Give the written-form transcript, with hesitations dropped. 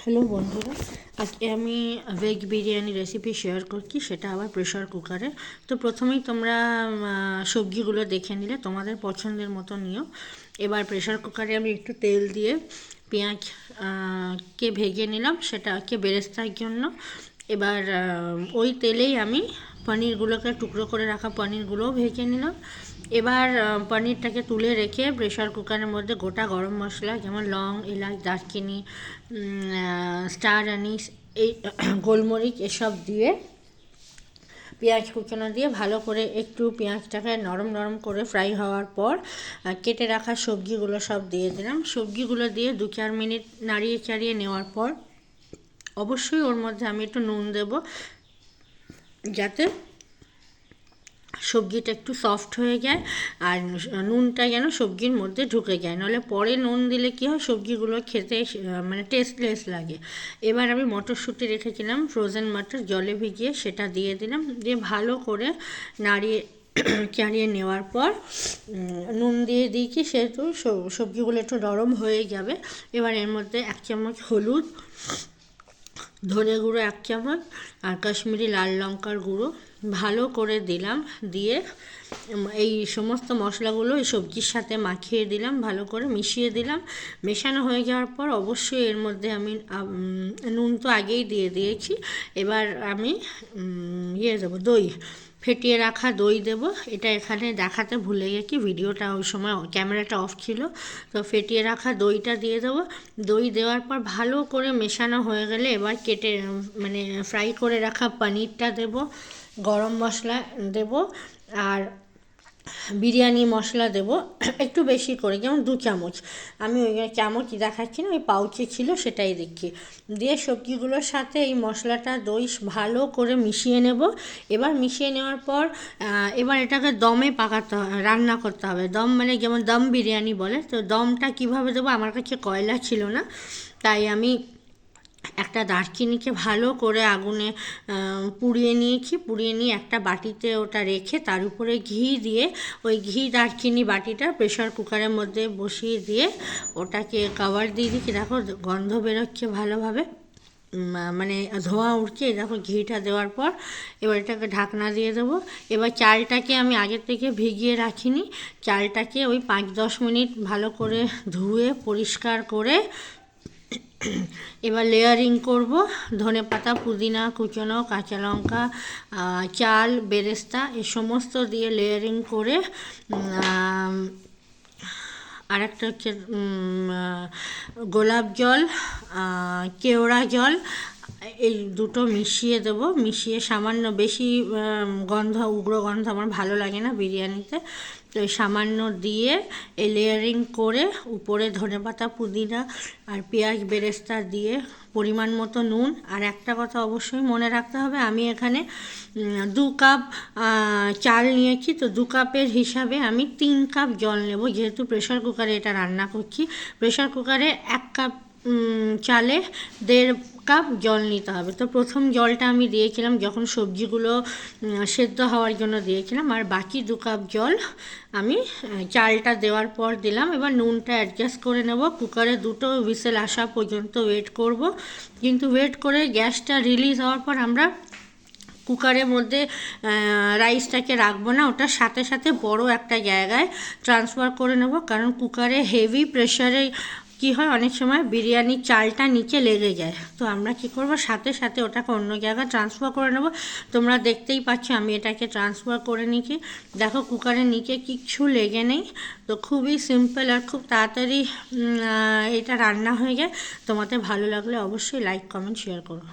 Hello বন্ধুরা, আজকে আমি ভেজ বিরিয়ানি রেসিপি শেয়ার করছি, সেটা আবার প্রেশার কুকারে। তো প্রথমেই তোমরা সবজিগুলো দেখে নিলে, তোমাদের পছন্দের মতো নিও। এবার প্রেশার কুকারে আমি একটু তেল দিয়ে পেঁয়াজ কে ভেজে নিলাম, সেটাকে বেরেস্তার জন্য। এবার ওই তেলেই আমি পনিরগুলোকে টুকরো করে রাখা পনিরগুলোও ভেজে নিলাম। এবার পনিরটাকে তুলে রেখে প্রেশার কুকারের মধ্যে গোটা গরম মশলা যেমন লং, এলাচ, দারচিনি, স্টার অ্যানিস, এই গোলমরিচ এসব দিয়ে পেঁয়াজ কুচনো দিয়ে ভালো করে একটু পেঁয়াজটাকে নরম নরম করে ফ্রাই হওয়ার পর কেটে রাখা সবজিগুলো সব দিয়ে দিলাম। সবজিগুলো দিয়ে 2-4 মিনিট নাড়িয়ে চাড়িয়ে নেওয়ার পর অবশ্যই ওর মধ্যে আমি একটু নুন দেব, যাতে সবজিটা একটু সফট হয়ে যায় আর নুনটা যেন সবজির মধ্যে ঢুকে যায়, নাহলে পরে নুন দিলে কী হয়, সবজিগুলো খেতে মানে টেস্টলেস লাগে। এবার আমি মটরশুঁটি রেখেছিলাম, ফ্রোজেন মটর, জলে ভিজিয়ে সেটা দিয়ে দিলাম, দিয়ে ভালো করে নাড়িয়ে চাড়িয়ে নেওয়ার পর নুন দিয়ে দিয়েছি, সেহেতু সবজিগুলো একটু নরম হয়ে যাবে। এবার এর মধ্যে 1 চামচ হলুদ, ধনে গুঁড়ো 1 চামচ আর কাশ্মীরি লাল লঙ্কার গুঁড়ো ভালো করে দিলাম। দিয়ে এই সমস্ত মশলাগুলো এই সবজির সাথে মাখিয়ে দিলাম, ভালো করে মিশিয়ে দিলাম। মেশানো হয়ে যাওয়ার পর অবশ্যই এর মধ্যে আমি নুন তো আগেই দিয়ে দিয়েছি। এবার আমি দেবো দই, ফেটিয়ে রাখা দই দেব। এটা এখানে দেখাতে ভুলে গেছি, ভিডিওটা ওই সময় ক্যামেরাটা অফ ছিল। তো ফেটিয়ে রাখা দইটা দিয়ে দেবো। দই দেওয়ার পর ভালো করে মেশানো হয়ে গেলে এবার কেটে মানে ফ্রাই করে রাখা পনিরটা দেব, গরম মশলা দেব আর বিরিয়ানি মশলা দেব একটু বেশি করে, যেমন 2 চামচ। আমি ওই চামচ দেখাচ্ছি না, ওই পাউচে ছিল সেটাই দিচ্ছি। দিয়ে সবজিগুলোর সাথে এই মশলাটা দই ভালো করে মিশিয়ে নেব। এবার মিশিয়ে নেওয়ার পর এবার এটাকে দমে পাকাতে হবে, রান্না করতে হবে। দম মানে যেমন দম বিরিয়ানি বলে, তো দমটা কিভাবে দেবো, আমার কাছে কয়লা ছিল না, তাই আমি একটা দারচিনিকে ভালো করে আগুনে পুড়িয়ে নিয়েছি। পুড়িয়ে নিয়ে একটা বাটিতে ওটা রেখে তার উপরে ঘি দিয়ে ওই ঘি দারচিনি বাটিটা প্রেশার কুকারের মধ্যে বসিয়ে দিয়ে ওটাকে কভার দিয়ে দিচ্ছি। দেখো গন্ধ বেরোচ্ছে ভালোভাবে, মানে ধোঁয়া উঠছে। দেখো ঘিটা দেওয়ার পর এবার এটাকে ঢাকনা দিয়ে দেবো। এবার চালটাকে আমি আগের থেকে ভিজিয়ে রাখিনি, চালটাকে ওই 5-10 মিনিট ভালো করে ধুয়ে পরিষ্কার করে এবার লেয়ারিং করব। ধনেপাতা, পুদিনা কুচনো, কাঁচা লঙ্কা, চাল, বেরেস্তা এ সমস্ত দিয়ে লেয়ারিং করে আর একটা হচ্ছে গোলাপ জল, কেওড়া জল, এই দুটো মিশিয়ে দেব। মিশিয়ে সামান্য, বেশি গন্ধ, উগ্র গন্ধ আমার ভালো লাগে না বিরিয়ানিতে, তো সামান্য দিয়ে এই লেয়ারিং করে উপরে ধনেপাতা, পুদিনা আর পেঁয়াজ বেরেস্তা দিয়ে পরিমাণ মতো নুন। আর একটা কথা অবশ্যই মনে রাখতে হবে, আমি এখানে 2 কাপ চাল নিয়েছি, তো 2 কাপের হিসাবে আমি 3 কাপ জল নেব, যেহেতু প্রেশার কুকারে এটা রান্না করছি। প্রেশার কুকারে 1 কাপ চালে 1.5 কাপ জল নিতে হবে। তো প্রথম জলটা আমি দিয়েছিলাম যখন সবজিগুলো সেদ্ধ হওয়ার জন্য দিয়েছিলাম, আর বাকি 2 কাপ জল আমি চালটা দেওয়ার পর দিলাম। এবার নুনটা অ্যাডজাস্ট করে নেব। কুকারে 2টো হুইসেল আসা পর্যন্ত ওয়েট করব, কিন্তু ওয়েট করে গ্যাসটা রিলিজ হওয়ার পর আমরা কুকারের মধ্যে রাইসটাকে রাখবো না, ওটার সাথে সাথে বড় একটা জায়গায় ট্রান্সফার করে নেব। কারণ কুকারে হেভি প্রেশারে কি হয়, অনেক সময় বিরিয়ানির চালটা নিচে লেগে যায়, তো আমরা কি করব, সাথে সাথে ওটাকে অন্য জায়গায় ট্রান্সফার করে নেব। তোমরা দেখতেই পাচ্ছ আমি এটাকে ট্রান্সফার করে নিচ্ছি। দেখো কুকারের নিচে কিচ্ছু লেগে নেই। তো খুবই সিম্পল আর খুব তাড়াতাড়ি এটা রান্না হয়ে যায়। তোমাদের ভালো লাগলে অবশ্যই লাইক, কমেন্ট, শেয়ার করো।